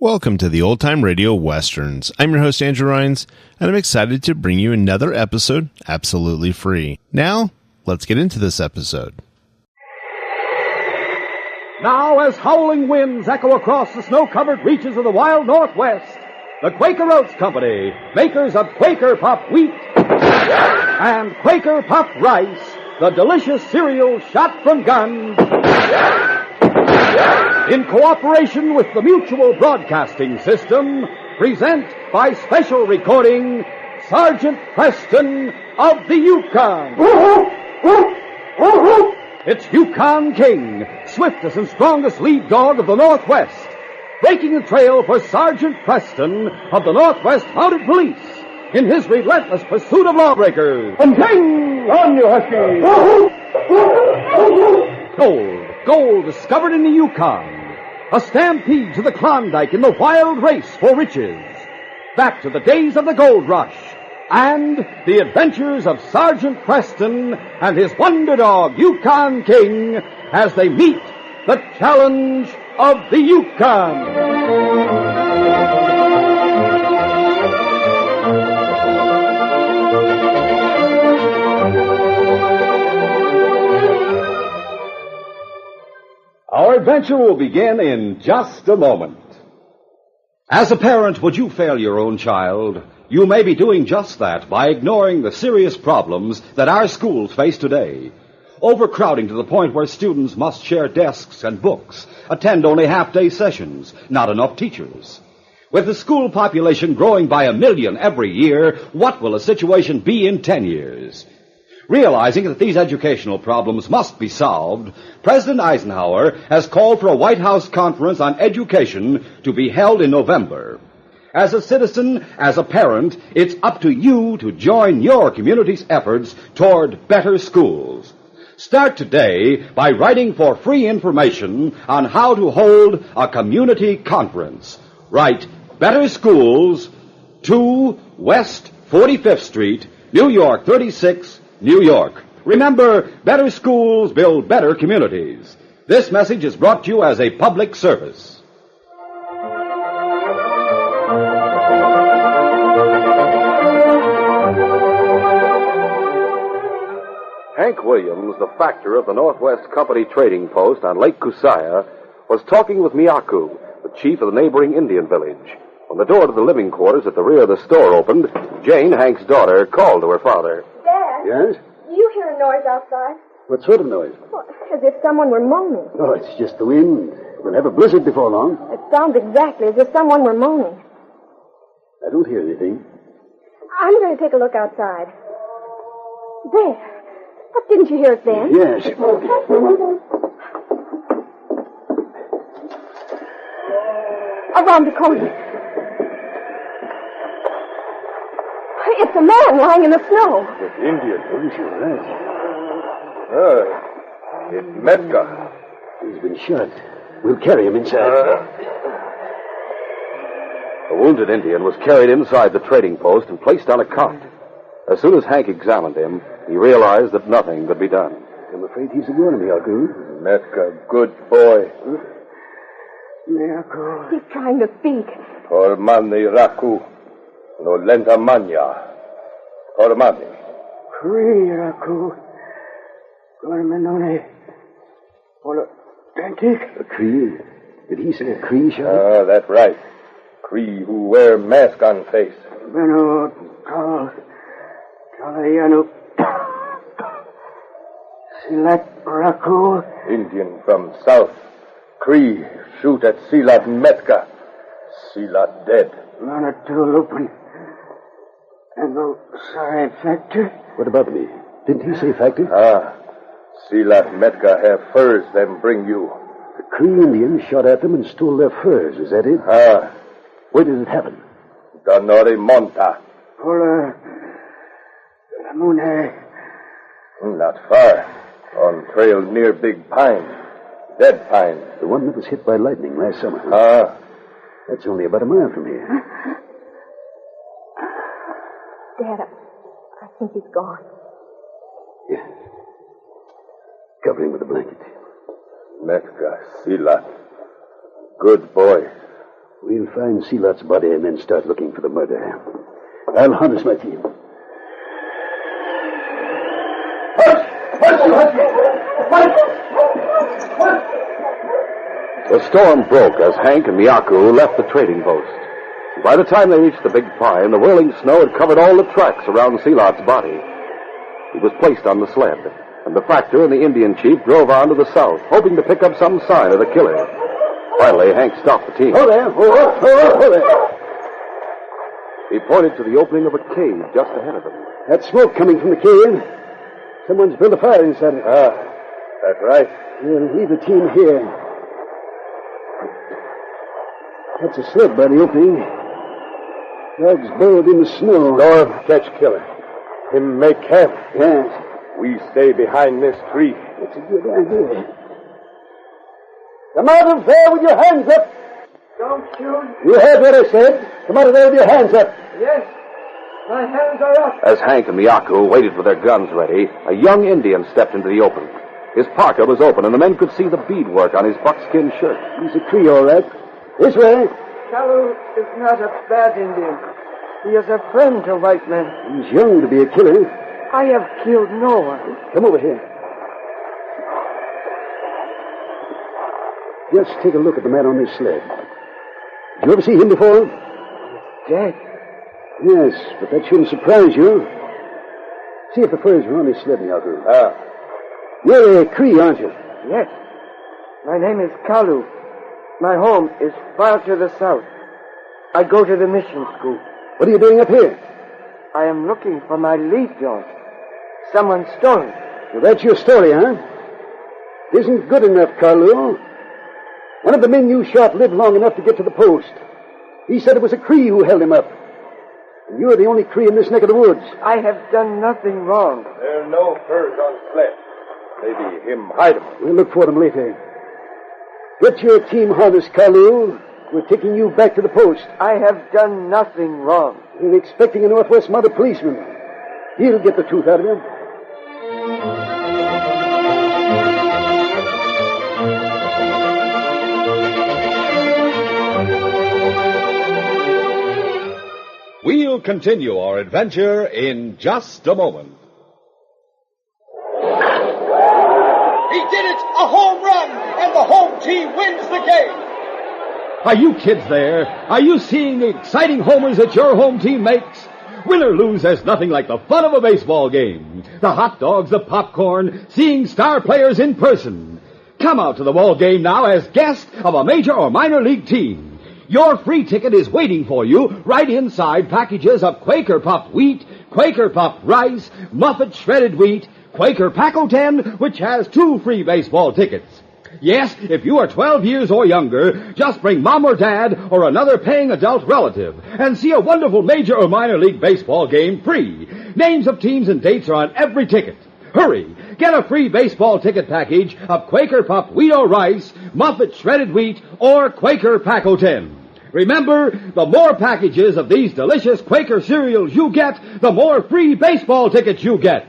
Welcome to the Old Time Radio Westerns. I'm your host, Andrew Rhines, and I'm excited to bring you another episode absolutely free. Now, let's get into this episode. Now, as howling winds echo across the snow-covered reaches of the wild Northwest, the Quaker Oats Company, makers of Quaker Puff Wheat and Quaker Puff Rice, the delicious cereal shot from guns, in cooperation with the Mutual Broadcasting System, present by special recording, Sergeant Preston of the Yukon. It's Yukon King, swiftest and strongest lead dog of the Northwest, breaking the trail for Sergeant Preston of the Northwest Mounted Police in his relentless pursuit of lawbreakers. And King, on you, Husky! Gold discovered in the Yukon. A stampede to the Klondike in the wild race for riches. Back to the days of the gold rush. And the adventures of Sergeant Preston and his wonder dog, Yukon King, as they meet the challenge of the Yukon. Our adventure will begin in just a moment. As a parent, would you fail your own child? You may be doing just that by ignoring the serious problems that our schools face today. Overcrowding to the point where students must share desks and books, attend only half-day sessions, not enough teachers. With the school population growing by 1 million every year, what will the situation be in 10 years? Realizing that these educational problems must be solved, President Eisenhower has called for a White House conference on education to be held in November. As a citizen, as a parent, it's up to you to join your community's efforts toward better schools. Start today by writing for free information on how to hold a community conference. Write Better Schools, 2 West 45th Street, New York 36, New York. Remember, better schools build better communities. This message is brought to you as a public service. Hank Williams, the factor of the Northwest Company trading post on Lake Kusaya, was talking with Miyaku, the chief of the neighboring Indian village. When the door to the living quarters at the rear of the store opened, Jane, Hank's daughter, called to her father. Dad? Yes? Do you hear a noise outside? What sort of noise? Well, as if someone were moaning. Oh, it's just the wind. We'll have a blizzard before long. It sounds exactly as if someone were moaning. I don't hear anything. I'm going to take a look outside. There. But didn't you hear it then? Yes. Around the corner. It's a man lying in the snow. It's Indian. I'm sure It's Metka. He's been shot. We'll carry him inside. The wounded Indian was carried inside the trading post and placed on a cot. As soon as Hank examined him, he realized that nothing could be done. I'm afraid he's a goner, Miyaku. Metka, good boy. Miyaku. He's trying to speak. Tormani Raku. No lenta mania. Tormani. Cree, Raku. Gormanone. Polo. Dantik. A Cree? Did he say a Cree shot? Ah, that's right. Cree who wear mask on face. Beno, Tal. Talayanu. Silat Raku. Indian from south. Cree shoot at Silat Metka. Silat dead. Lanatul open. And the sorry factor. What about me? Didn't he say factor? Ah. Silat Metka have furs them bring you. The Cree Indians shot at them and stole their furs. Is that it? Ah. Where did it happen? Danori Monta. Pola. Lamune. Not far. On trail near Big Pine. Dead pine. The one that was hit by lightning last summer. Ah. That's only about a mile from here. Dad, I think he's gone. Yeah. Cover him with a blanket. Metka, Silat. Good boy. We'll We'll find Sealot's body and then start looking for the murderer. I'll harness my team. The storm broke as Hank and Miyaku left the trading post. By the time they reached the big pine, the whirling snow had covered all the tracks around Sealot's body. He was placed on the sled, and the factor and the Indian chief drove on to the south, hoping to pick up some sign of the killer. Finally, Hank stopped the team. Hold there. Hold there. He pointed to the opening of a cave just ahead of them. That smoke coming from the cave. Someone's built a fire inside it. That's right. We'll leave the team here. That's a sled by the opening. Dogs burrowed in the snow. Storm catch killer. Him make camp. Yes. We stay behind this tree. That's a good idea. Come out of there with your hands up. Don't shoot. You heard what I said. Come out of there with your hands up. Yes. My hands are up. As Hank and Miyaku waited with their guns ready, a young Indian stepped into the open. His parka was open, and the men could see the beadwork on his buckskin shirt. He's a Cree, all right. This way. Kalu is not a bad Indian. He is a friend to white men. He's young to be a killer. I have killed no one. Come over here. Just take a look at the man on this sled. Did you ever see him before? Dead. Yes, but that shouldn't surprise you. See if the furs are on his sled, Miyaku. You're a Cree, aren't you? Yes. My name is Kalu. My home is far to the south. I go to the mission school. What are you doing up here? I am looking for my lead dog. Someone stole it. Well, that's your story, huh? It isn't good enough, Kalu. One of the men you shot lived long enough to get to the post. He said it was a Cree who held him up. And you're the only Cree in this neck of the woods. I have done nothing wrong. There are no furs on sled. Maybe him hide them. We'll look for them later. Get your team harnessed, Kalu. We're taking you back to the post. I have done nothing wrong. We're expecting a Northwest Mounted policeman. He'll get the truth out of you. We'll continue our adventure in just a moment. He did it! A home run! And the home team wins the game! Are you kids there? Are you seeing the exciting homers that your home team makes? Win or lose, there's nothing like the fun of a baseball game. The hot dogs, the popcorn, seeing star players in person. Come out to the ball game now as guest of a major or minor league team. Your free ticket is waiting for you right inside packages of Quaker Puffed wheat, Quaker Puffed rice, Muffet shredded wheat, Quaker Pack-O-10, which has 2 free baseball tickets. Yes, if you are 12 years or younger, just bring mom or dad or another paying adult relative and see a wonderful major or minor league baseball game free. Names of teams and dates are on every ticket. Hurry! Get a free baseball ticket package of Quaker Puffed wheat or rice, Muffet shredded wheat, or Quaker Pack-O-10. Remember, the more packages of these delicious Quaker cereals you get, the more free baseball tickets you get.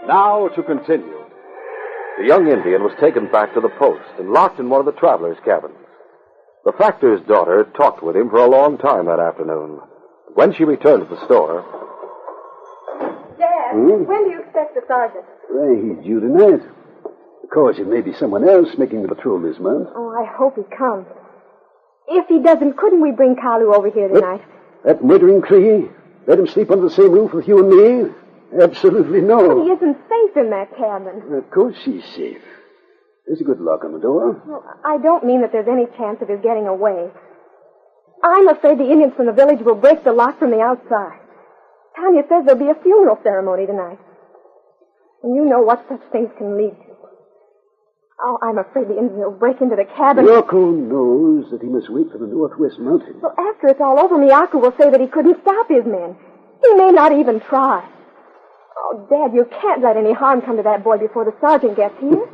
Now to continue. The young Indian was taken back to the post and locked in one of the travelers' cabins. The factor's daughter talked with him for a long time that afternoon. When she returned to the store... Dad, when do you expect the sergeant? Well, he's due tonight. Of course, it may be someone else making the patrol this month. Oh, I hope he comes. If he doesn't, couldn't we bring Kalu over here tonight? That murdering Cree? Let him sleep under the same roof with you and me? Absolutely no. But he isn't safe in that cabin. Of course he's safe. There's a good lock on the door. Well, I don't mean that there's any chance of his getting away. I'm afraid the Indians from the village will break the lock from the outside. Tanya says there'll be a funeral ceremony tonight. And you know what such things can lead to. Oh, I'm afraid the Indians will break into the cabin. Yoko knows that he must wait for the Northwest Mounted. Well, after it's all over, Miyaku will say that he couldn't stop his men. He may not even try. Oh, Dad, you can't let any harm come to that boy before the sergeant gets here.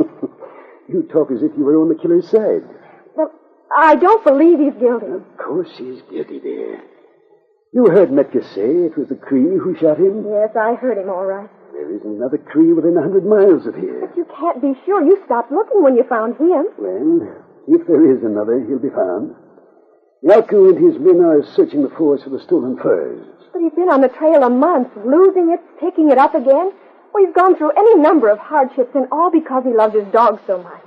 You talk as if you were on the killer's side. Well, I don't believe he's guilty. Of course he's guilty, dear. You heard Metka say it was the Cree who shot him? Yes, I heard him all right. There isn't another Cree within 100 miles of here. But you can't be sure. You stopped looking when you found him. Well, if there is another, he'll be found. Yaku and his men are searching the forest for the stolen furs. But he's been on the trail a month, losing it, picking it up again. Well, he's gone through any number of hardships, and all because he loves his dog so much.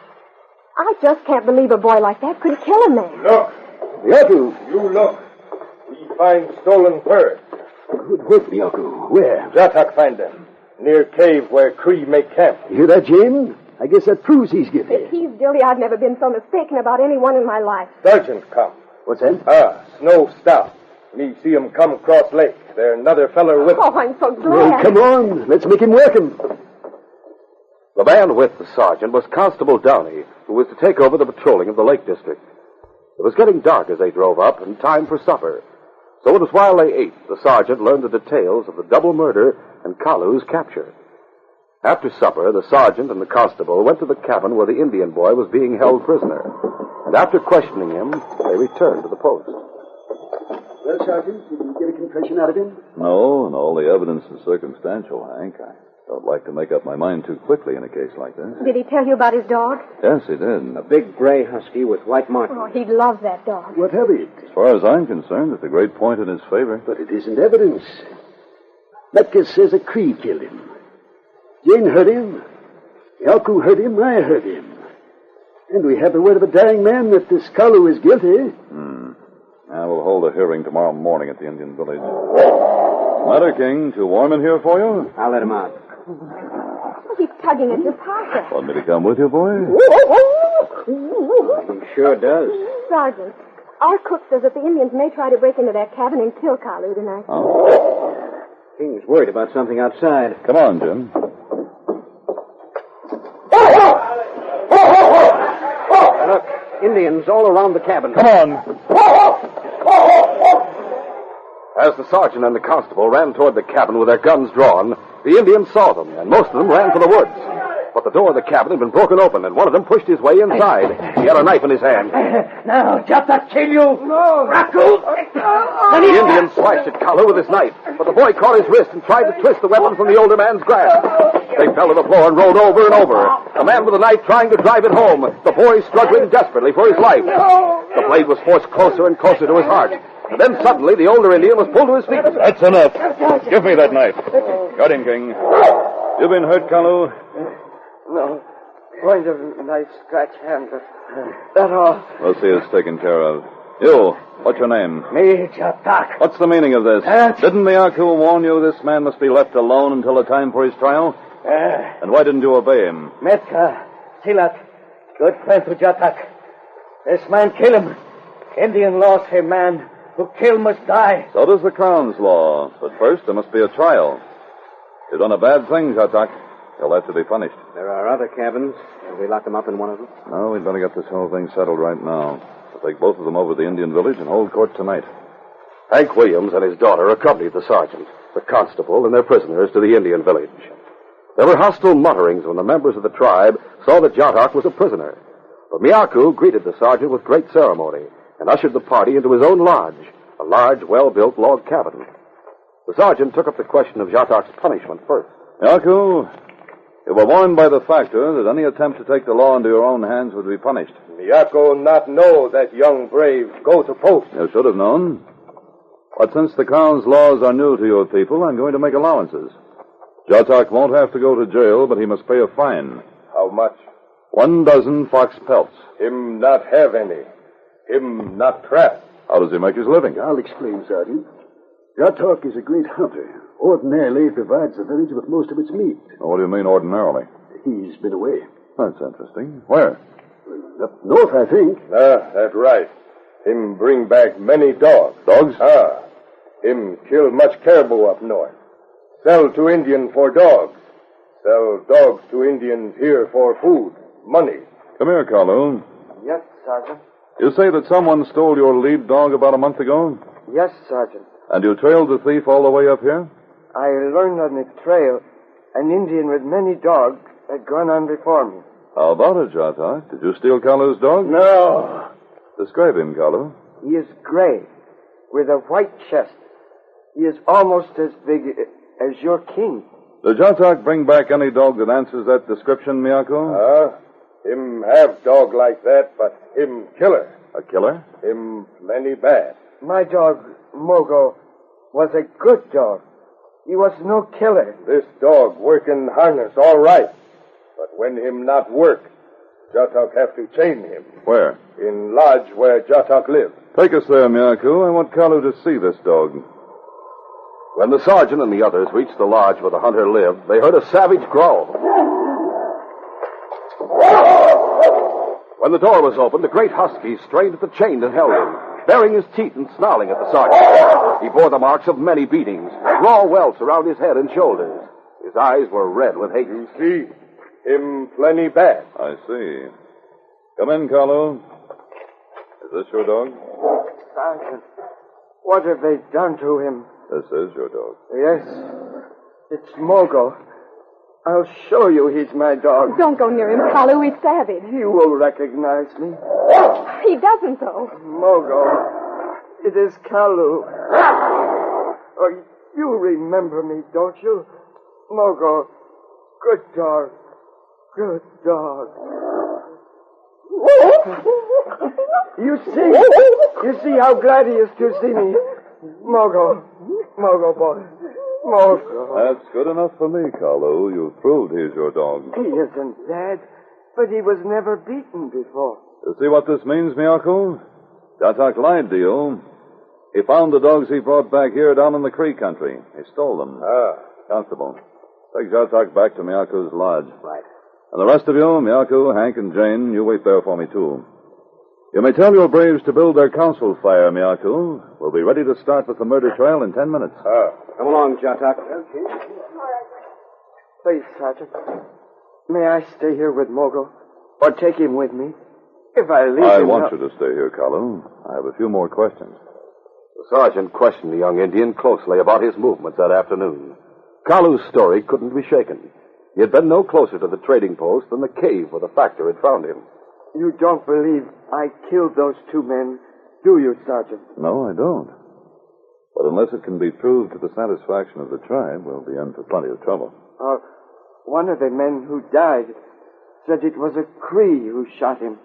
I just can't believe a boy like that could kill a man. Look. Yaku! You look. We find stolen furs. Good work, Yaku. Where? Jatak find them. Near cave where Cree make camp. You hear that, Jane? I guess that proves he's guilty. If he's guilty, I've never been so mistaken about anyone in my life. Sergeant come. What's that? Snow stop. Me see him come across lake. There another feller with him. Oh, I'm so glad. Well, come on. Let's make him welcome. The man with the sergeant was Constable Downey, who was to take over the patrolling of the Lake District. It was getting dark as they drove up, and time for supper. So it was while they ate, the sergeant learned the details of the double murder and Kalu's capture. After supper, the sergeant and the constable went to the cabin where the Indian boy was being held prisoner. And after questioning him, they returned to the post. Well, Sergeant, did you get a confession out of him? No, and all the evidence is circumstantial, Hank. I don't like to make up my mind too quickly in a case like this. Did he tell you about his dog? Yes, he did. A big gray husky with white markings. Oh, he'd love that dog. What of it? As far as I'm concerned, it's a great point in his favor. But it isn't evidence. Metka says a Cree killed him. Jane heard him. Yaku heard him. I heard him. And we have the word of a dying man that this Kalu is guilty. I will hold a hearing tomorrow morning at the Indian village. Matter, King, too warm in here for you? I'll let him out. He's tugging at your parka. Want me to come with you, boy? He sure does. Sergeant, our cook says that the Indians may try to break into that cabin and kill Kalu tonight. Oh. King's worried about something outside. Come on, Jim. Look, Indians all around the cabin. Come on. As the sergeant and the constable ran toward the cabin with their guns drawn, the Indians saw them, and most of them ran for the woods. But the door of the cabin had been broken open, and one of them pushed his way inside. He had a knife in his hand. Now, Jata kill you. No. Raku. The Indian slashed at Kalu with his knife, but the boy caught his wrist and tried to twist the weapon from the older man's grasp. They fell to the floor and rolled over and over. A man with a knife trying to drive it home. The boy struggling desperately for his life. The blade was forced closer and closer to his heart. And then suddenly the older Indian was pulled to his feet. That's enough. Give me that knife. Got him, King. You been hurt, Kalu? No. Point of nice scratch hand. That all. We'll see it's taken care of. You, what's your name? Me, Jatak. What's the meaning of this? Didn't Miyaku warn you this man must be left alone until the time for his trial? And why didn't you obey him? Metka, Silat, good friend to Jatak. This man kill him. Indian law say man who kill must die. So does the Crown's law. But first there must be a trial. You've done a bad thing, Jatak. You'll have to be punished. There are other cabins. Will we lock them up in one of them? No, we'd better get this whole thing settled right now. We'll take both of them over to the Indian village and hold court tonight. Hank Williams and his daughter accompanied the sergeant, the constable, and their prisoners to the Indian village. There were hostile mutterings when the members of the tribe saw that Jatak was a prisoner. But Miyaku greeted the sergeant with great ceremony and ushered the party into his own lodge, a large, well-built log cabin. The sergeant took up the question of Jatak's punishment first. Miyaku, you were warned by the factor that any attempt to take the law into your own hands would be punished. Miyako not know that young brave go to post. You should have known. But since the Crown's laws are new to your people, I'm going to make allowances. Jatak won't have to go to jail, but he must pay a fine. How much? 12 fox pelts. Him not have any. Him not trap. How does he make his living? I'll explain, Sergeant. Jatak is a great hunter. Ordinarily, he provides the village with most of its meat. What do you mean ordinarily? He's been away. That's interesting. Where? Up north, I think. That's right. Him bring back many dogs. Dogs? Him kill much caribou up north. Sell to Indian for dogs. Sell dogs to Indians here for food, money. Come here, Kalu. Yes, Sergeant. You say that someone stole your lead dog about a month ago? Yes, Sergeant. And you trailed the thief all the way up here? I learned on the trail an Indian with many dogs had gone on before me. How about it, Jatak? Did you steal Kalu's dog? No. Describe him, Kalu. He is gray, with a white chest. He is almost as big as your king. Did Jatak bring back any dog that answers that description, Miyako? Him have dog like that, but him killer. A killer? Him plenty bad. My dog, Mogo, was a good dog. He was no killer. This dog working harness all right. But when him not work, Jatak have to chain him. Where? In lodge where Jatak live. Take us there, Miyako. I want Kalu to see this dog. When the sergeant and the others reached the lodge where the hunter lived, they heard a savage growl. When the door was opened, the great husky strained at the chain that held him, baring his teeth and snarling at the sergeant. He bore the marks of many beatings, raw welts around his head and shoulders. His eyes were red with hate. You see, him plenty bad. I see. Come in, Kalu. Is this your dog? Sergeant, what have they done to him? This is your dog. Yes, it's Mogo. I'll show you he's my dog. Don't go near him, Kalu. He's savage. He will recognize me. He doesn't, though. Mogo, it is Kalu. Oh, you remember me, don't you? Mogo, good dog. Good dog. You see how glad he is to see me. Mogo boy. Mogo. That's good enough for me, Kalu. You've proved he's your dog. He isn't dead, but he was never beaten before. You see what this means, Miyako? Jatak lied to you. He found the dogs he brought back here down in the Cree country. He stole them. Constable, take Jatak back to Miyako's lodge. Right. And the rest of you, Miyako, Hank, and Jane, you wait there for me, too. You may tell your braves to build their council fire, Miyako. We'll be ready to start with the murder trial in 10 minutes. Come along, Jatak. Please, Sergeant, may I stay here with Mogo? Or take him with me? If I leave I him... want you to stay here, Kalu. I have a few more questions. The sergeant questioned the young Indian closely about his movements that afternoon. Kalu's story couldn't be shaken. He had been no closer to the trading post than the cave where the factor had found him. You don't believe I killed those two men, do you, Sergeant? No, I don't. But unless it can be proved to the satisfaction of the tribe, we'll be in for plenty of trouble. One of the men who died said it was a Cree who shot him.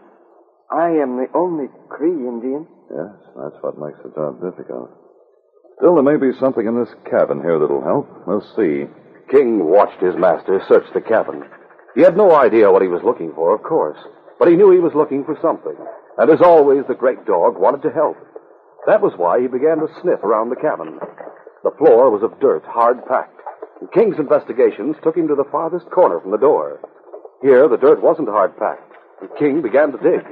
I am the only Cree Indian. Yes, that's what makes the job difficult. Still, there may be something in this cabin here that'll help. We'll see. King watched his master search the cabin. He had no idea what he was looking for, of course, but he knew he was looking for something. And as always, the great dog wanted to help. That was why he began to sniff around the cabin. The floor was of dirt, hard packed. And King's investigations took him to the farthest corner from the door. Here, the dirt wasn't hard packed, and King began to dig.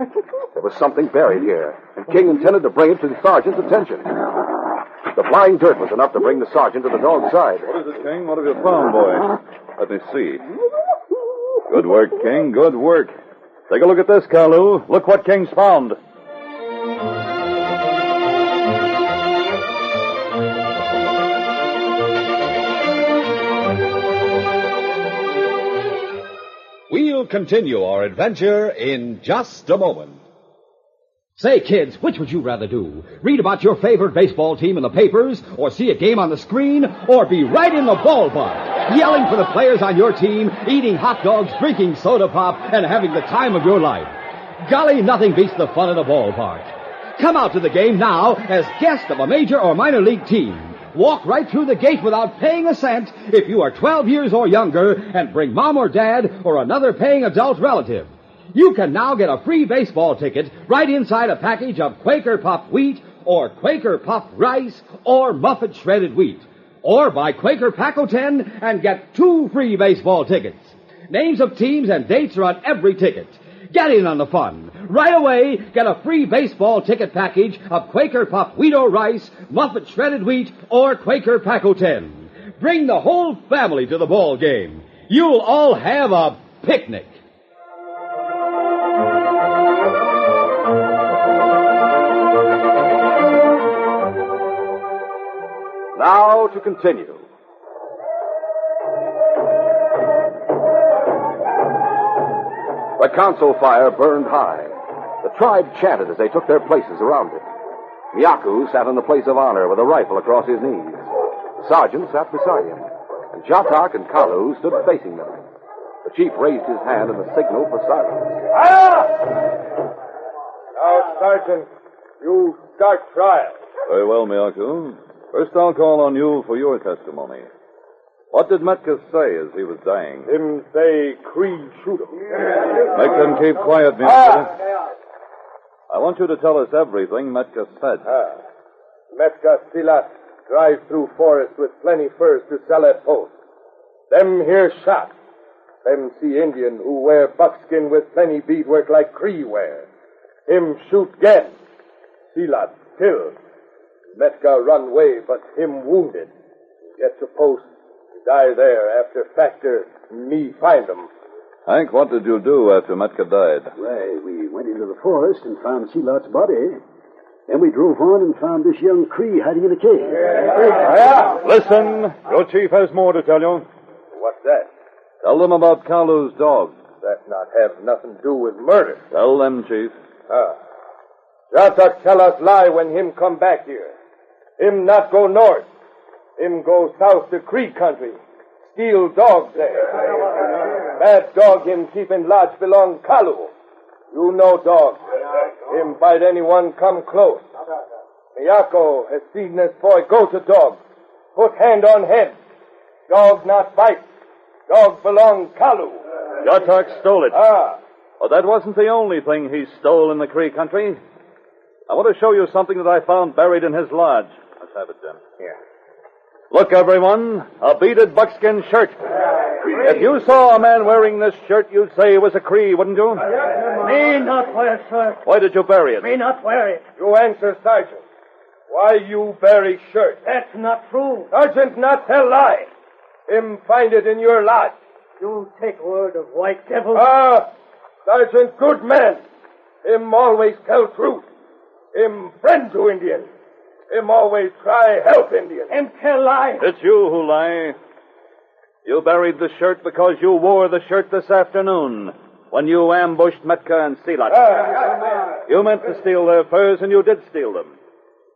There was something buried here, and King intended to bring it to the sergeant's attention. The flying dirt was enough to bring the sergeant to the dog's side. What is it, King? What have you found, boy? Let me see. Good work, King. Good work. Take a look at this, Kalu. Look what King's found. We'll continue our adventure in just a moment. Say, kids, which would you rather do? Read about your favorite baseball team in the papers, or see a game on the screen, or be right in the ballpark, yelling for the players on your team, eating hot dogs, drinking soda pop, and having the time of your life? Golly, nothing beats the fun of the ballpark. Come out to the game now as guest of a major or minor league team. Walk right through the gate without paying a cent if you are 12 years or younger, and bring mom or dad or another paying adult relative. You can now get a free baseball ticket right inside a package of Quaker Puffed wheat or Quaker Puffed rice or Muffet shredded wheat. Or buy Quaker Pack 10 and get 2 free baseball tickets. Names of teams and dates are on every ticket. Get in on the fun. Right away, get a free baseball ticket package of Quaker Puffed wheat or rice, Muffet shredded wheat, or Quaker Pack 10. Bring the whole family to the ball game. You'll all have a picnic. Now to continue. The council fire burned high. The tribe chanted as they took their places around it. Miyaku sat in the place of honor with a rifle across his knees. The sergeant sat beside him, and Jatak and Kalu stood facing them. The chief raised his hand in a signal for silence. Now, Sergeant, you start trial. Very well, Miyaku. First, I'll call on you for your testimony. What did Metka say as he was dying? Him say Cree shoot him. Make them keep quiet, Miyaku. I want you to tell us everything Metka said. Metka Silat drive through forest with plenty furs to sell at post. Them here shot. Them see Indian who wear buckskin with plenty beadwork like Cree wear. Him shoot again. Silat kill. Metka run way, but him wounded. Get to post. Die there after Factor me find him. Hank, what did you do after Metka died? Why, we went into the forest and found Sealot's body. Then we drove on and found this young Cree hiding in a cave. Listen, your chief has more to tell you. What's that? Tell them about Kalu's dog. That not have nothing to do with murder. Tell them, Chief. Jatak tell us lie when him come back here. Him not go north. Him go south to Cree country. Steal dogs there. Bad dog him keep in lodge belong Kalu. You know dog. Him bite anyone come close. Miyako has seen this boy go to dog. Put hand on head. Dog not bite. Dog belong Kalu. Jatak stole it. But that wasn't the only thing he stole in the Cree country. I want to show you something that I found buried in his lodge. Let's have it, Jim. Here. Look, everyone, a beaded buckskin shirt. If you saw a man wearing this shirt, you'd say he was a Cree, wouldn't you? Me not wear shirt. Why did you bury it? Me not wear it. You answer, Sergeant. Why you bury shirt? That's not true. Sergeant not tell lie. Him find it in your lodge. You take word of white devil. Sergeant, good man. Him always tell truth. Him friend to Indian. Him always try help Indian. Him tell lie. It's you who lie. You buried the shirt because you wore the shirt this afternoon when you ambushed Metka and Seelat. You meant to steal their furs, and you did steal them.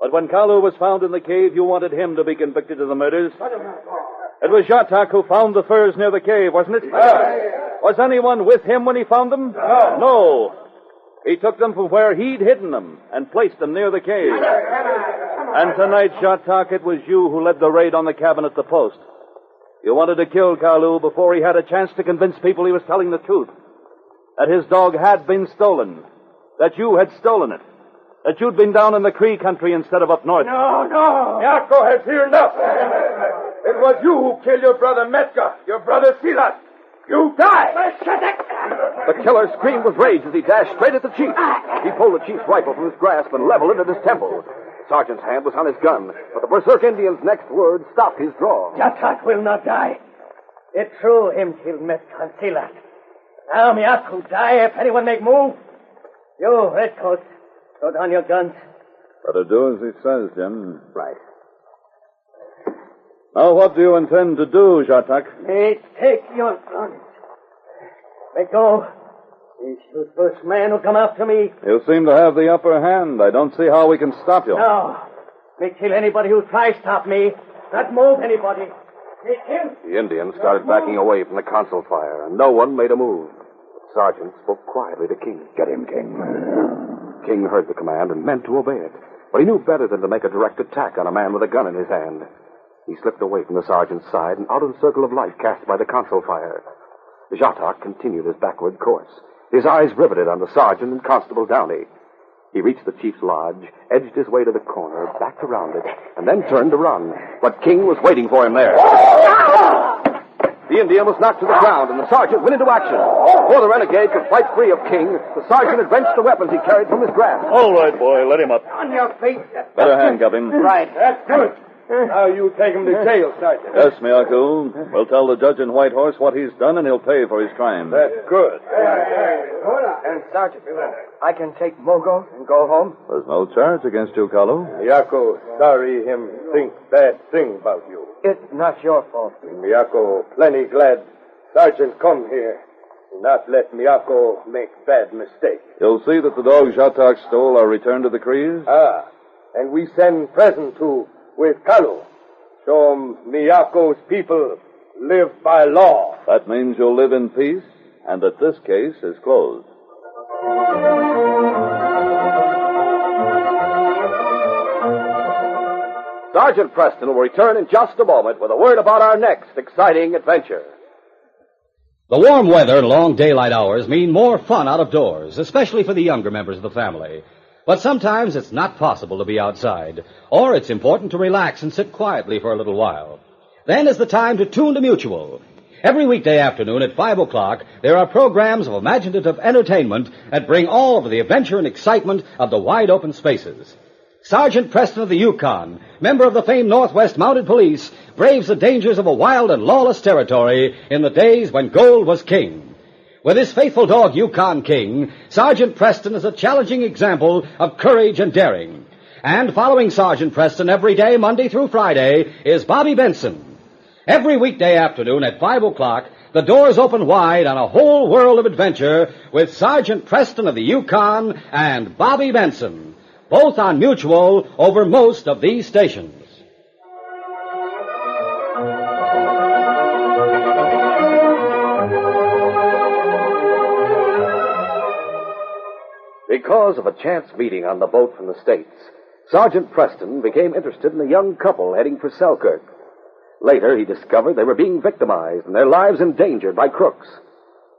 But when Kalu was found in the cave, you wanted him to be convicted of the murders. It was Jatak who found the furs near the cave, wasn't it? Was anyone with him when he found them? No. He took them from where he'd hidden them and placed them near the cave. And tonight, Jatak, it was you who led the raid on the cabin at the post. You wanted to kill Kalu before he had a chance to convince people he was telling the truth. That his dog had been stolen. That you had stolen it. That you'd been down in the Cree country instead of up north. No. Yako has heard enough. It was you who killed your brother Metka, your brother Silat. You die! The killer screamed with rage as he dashed straight at the chief. He pulled the chief's rifle from his grasp and leveled it at his temple. The sergeant's hand was on his gun, but the berserk Indian's next word stopped his draw. Jatak will not die. It's true him killed Metka and Seelat. Now Miyako die if anyone make move. You, redcoats, throw down your guns. Better do as he says, Jim. Right. Now, what do you intend to do, Jatak? Me take your guns. Let go. Me shoot first man who come after me. You seem to have the upper hand. I don't see how we can stop you. No. Me kill anybody who tries stop me. Not move anybody. Me kill. The Indians started backing away from the council fire, and no one made a move. The sergeant spoke quietly to King. Get him, King. King heard the command and meant to obey it, but he knew better than to make a direct attack on a man with a gun in his hand. He slipped away from the sergeant's side and out of the circle of light cast by the council fire. Jatak continued his backward course, his eyes riveted on the sergeant and Constable Downey. He reached the chief's lodge, edged his way to the corner, backed around it, and then turned to run. But King was waiting for him there. The Indian was knocked to the ground, and the sergeant went into action. Before the renegade could fight free of King, the sergeant had wrenched the weapons he carried from his grasp. All right, boy, let him up. On your feet. Better handcuff him. Right. That's good. Now you take him to jail, Sergeant. Yes, Miyako. We'll tell the judge in White Horse what he's done, and he'll pay for his crime. That's good. And Sergeant, I can take Mogo and go home? There's no charge against you, Kalu. Miyako, sorry him think bad thing about you. It's not your fault. Miyako, plenty glad Sergeant come here. Not let Miyako make bad mistake. You'll see that the dogs Jatak stole are returned to the Crees? And we send present to with Kalu. Show 'em Miyako's people live by law. That means you'll live in peace, and that this case is closed. Sergeant Preston will return in just a moment with a word about our next exciting adventure. The warm weather and long daylight hours mean more fun out of doors, especially for the younger members of the family. But sometimes it's not possible to be outside, or it's important to relax and sit quietly for a little while. Then is the time to tune to Mutual. Every weekday afternoon at 5 o'clock, there are programs of imaginative entertainment that bring all of the adventure and excitement of the wide open spaces. Sergeant Preston of the Yukon, member of the famed Northwest Mounted Police, braves the dangers of a wild and lawless territory in the days when gold was king. With his faithful dog, Yukon King, Sergeant Preston is a challenging example of courage and daring. And following Sergeant Preston every day, Monday through Friday, is Bobby Benson. Every weekday afternoon at 5 o'clock, the doors open wide on a whole world of adventure with Sergeant Preston of the Yukon and Bobby Benson, both on Mutual over most of these stations. Because of a chance meeting on the boat from the States, Sergeant Preston became interested in a young couple heading for Selkirk. Later, he discovered they were being victimized and their lives endangered by crooks.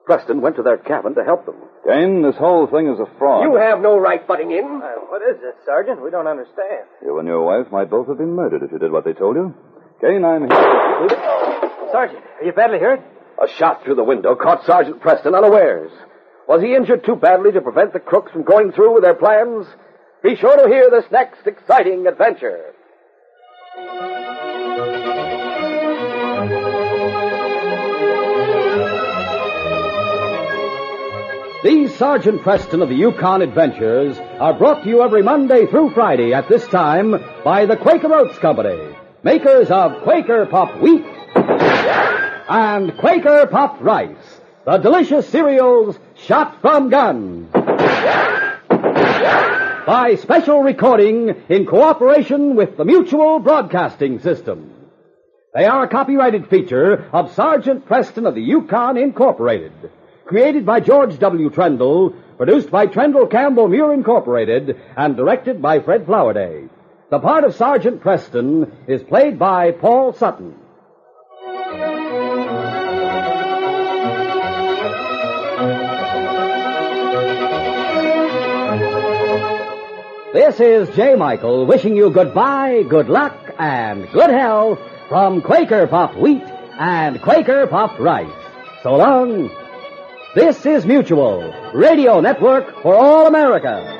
Preston went to their cabin to help them. Kane, this whole thing is a fraud. You have no right butting in. What is this, Sergeant? We don't understand. You and your wife might both have been murdered if you did what they told you. Kane, I'm here. Sergeant, are you badly hurt? A shot through the window caught Sergeant Preston unawares. Was he injured too badly to prevent the crooks from going through with their plans? Be sure to hear this next exciting adventure. These Sergeant Preston of the Yukon adventures are brought to you every Monday through Friday at this time by the Quaker Oats Company, makers of Quaker Puffed Wheat and Quaker Puffed Rice, the delicious cereals shot from guns. By special recording in cooperation with the Mutual Broadcasting System. They are a copyrighted feature of Sergeant Preston of the Yukon Incorporated. Created by George W. Trendle, produced by Trendle Campbell Muir Incorporated, and directed by Fred Flowerday. The part of Sergeant Preston is played by Paul Sutton. This is J. Michael wishing you goodbye, good luck, and good health from Quaker Puffed Wheat and Quaker Puffed Rice. So long. This is Mutual, Radio Network for all America.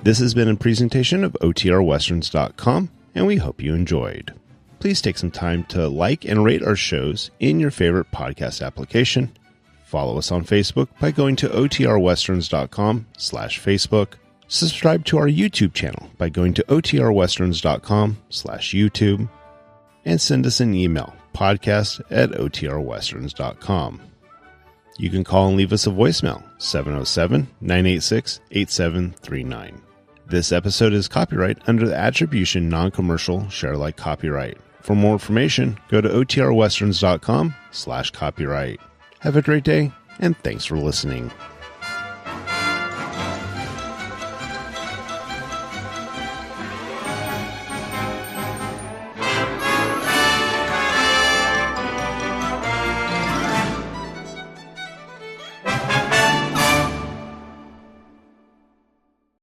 This has been a presentation of OTRWesterns.com, and we hope you enjoyed. Please take some time to like and rate our shows in your favorite podcast application. Follow us on Facebook by going to OTRWesterns.com/Facebook. Subscribe to our YouTube channel by going to OTRWesterns.com/YouTube. And send us an email, podcast@OTRWesterns.com. You can call and leave us a voicemail, 707-986-8739. This episode is copyright under the Attribution Non-Commercial Share-alike copyright. For more information, go to OTRWesterns.com/copyright. Have a great day, and thanks for listening.